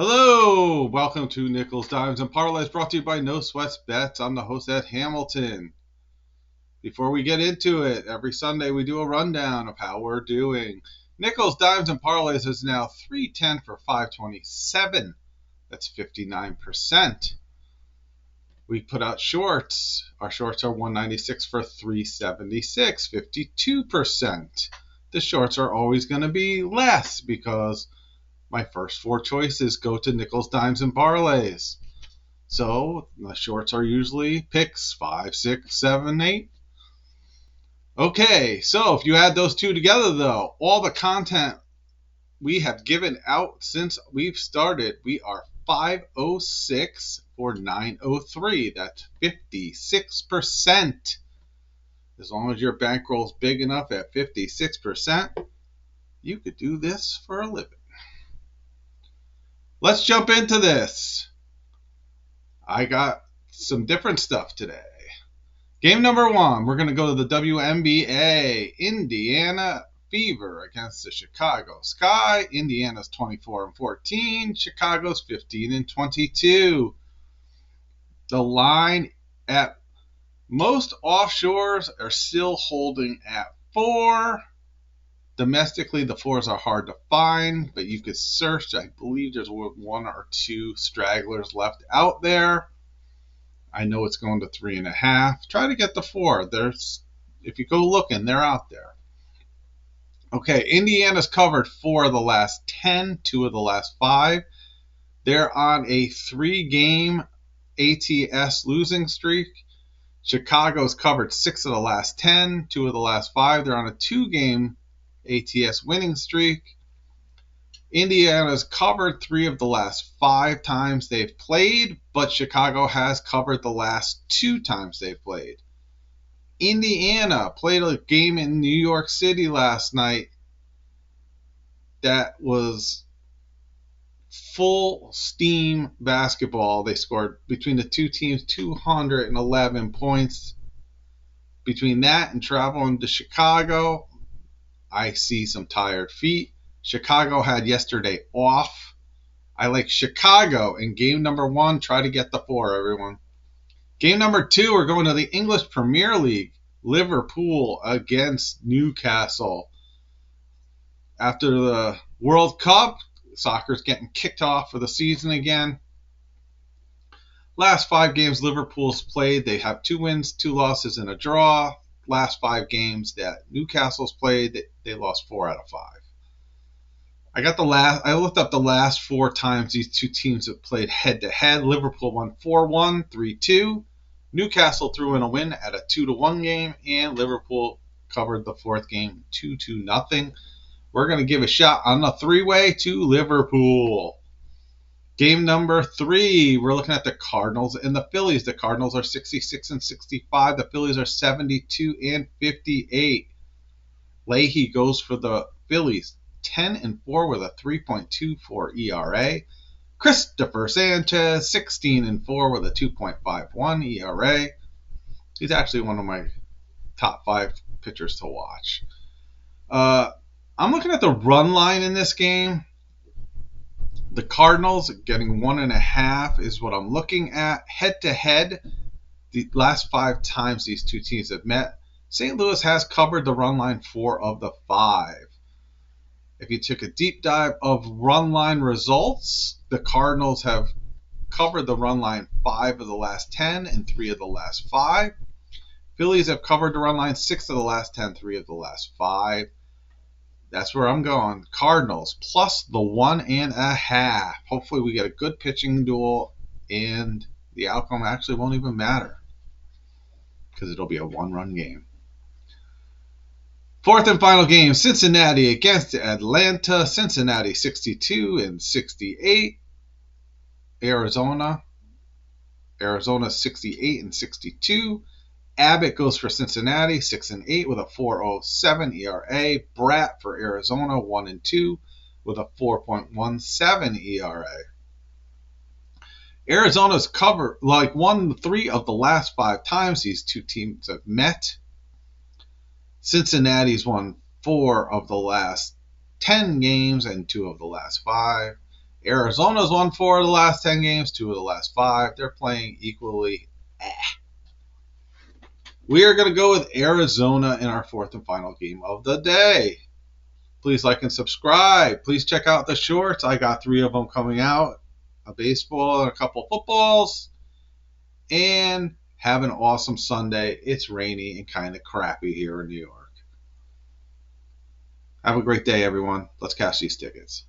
Hello, welcome to Nickels Dimes and Parlays, brought to you by No Sweats Bets. I'm the host, Ed Hamilton. Before we get into it, every Sunday we do a rundown of how we're doing. Nickels Dimes and Parlays is now 310 for 527. That's 59%. We put out shorts. Our shorts are 196 for 376, 52%. The shorts are always going to be less because my first four choices go to Nickels, Dimes, and Parlays. So the shorts are usually picks 5, 6, 7, 8. Okay, so if you add those two together, though, all the content we have given out since we've started, we are 506 for 903. That's 56%. As long as your bankroll's big enough at 56%, you could do this for a living. Let's jump into this. I got some different stuff today. Game number one, we're going to go to the WNBA. Indiana Fever against the Chicago Sky. Indiana's 24-14. Chicago's 15-22. The line at most offshores are still holding at 4. Domestically, the 4s are hard to find, but you could search. I believe there's 1 or 2 stragglers left out there. I know it's going to 3.5. Try to get the 4. If you go looking, they're out there. Okay, Indiana's covered 4 of the last 10, 2 of the last 5. They're on a 3-game ATS losing streak. Chicago's covered 6 of the last 10, 2 of the last 5. They're on a 2-game ATS winning streak. Indiana's covered 3 of the last 5 times they've played, but Chicago has covered the last 2 times they've played. Indiana played a game in New York City last night that was full steam basketball. They scored between the two teams 211 points. Between that and traveling to Chicago, I see some tired feet. Chicago had yesterday off. I like Chicago in game number 1. Try to get the 4, everyone. Game number 2, we're going to the English Premier League. Liverpool against Newcastle. After the World Cup, soccer's getting kicked off for the season again. Last 5 games Liverpool's played, they have 2 wins, 2 losses, and a draw. Last 5 games that Newcastle's played, they lost 4 out of 5. I looked up the last 4 times these two teams have played head-to-head. Liverpool won 4-1, 3-2. Newcastle threw in a win at a 2-1 game, and Liverpool covered the 4th game 2-0. We're going to give a shot on the 3-way to Liverpool. Game number 3, we're looking at the Cardinals and the Phillies. The Cardinals are 66-65. The Phillies are 72-58. Leahy goes for the Phillies, 10-4 with a 3.24 ERA. Christopher Sanchez, 16-4 with a 2.51 ERA. He's actually one of my top 5 pitchers to watch. I'm looking at the run line in this game. The Cardinals getting 1.5 is what I'm looking at. Head-to-head, the last 5 times these two teams have met, St. Louis has covered the run line 4 of the 5. If you took a deep dive of run line results, the Cardinals have covered the run line 5 of the last 10 and 3 of the last 5. Phillies have covered the run line 6 of the last 10, 3 of the last 5. That's where I'm going. Cardinals plus the 1.5. Hopefully we get a good pitching duel and the outcome actually won't even matter because it'll be a 1-run game. 4th and final game, Cincinnati against Atlanta. Cincinnati 62-68. Arizona 68-62. Abbott goes for Cincinnati, 6-8 with a 4.07 ERA. Bratt for Arizona, 1-2 with a 4.17 ERA. Arizona's won 3 of the last 5 times these two teams have met. Cincinnati's won 4 of the last 10 games and 2 of the last 5. Arizona's won 4 of the last 10 games, 2 of the last 5. They're playing equally. We are going to go with Arizona in our fourth and final game of the day. Please like and subscribe. Please check out the shorts. I got 3 of them coming out. A baseball and a couple footballs. And have an awesome Sunday. It's rainy and kind of crappy here in New York. Have a great day, everyone. Let's cash these tickets.